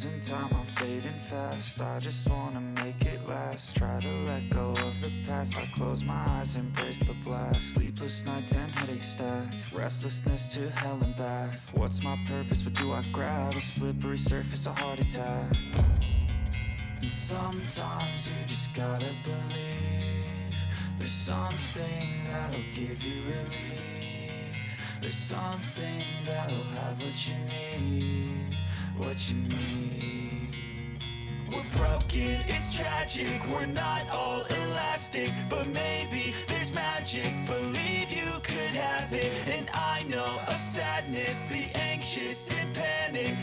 losing time, I'm fading fast. I just wanna make it last. Try to let go of the past. I close my eyes, embrace the blast. Sleepless nights and headaches stack. Restlessness to hell and back. What's my purpose? What do I grab? A slippery surface, a heart attack. And sometimes you just gotta believe there's something that'll give you relief. There's something that'll have what you need, what you need. We're broken, it's tragic, we're not all elastic, but maybe there's magic. Believe you could have it. And I know of sadness, the anxious and panic,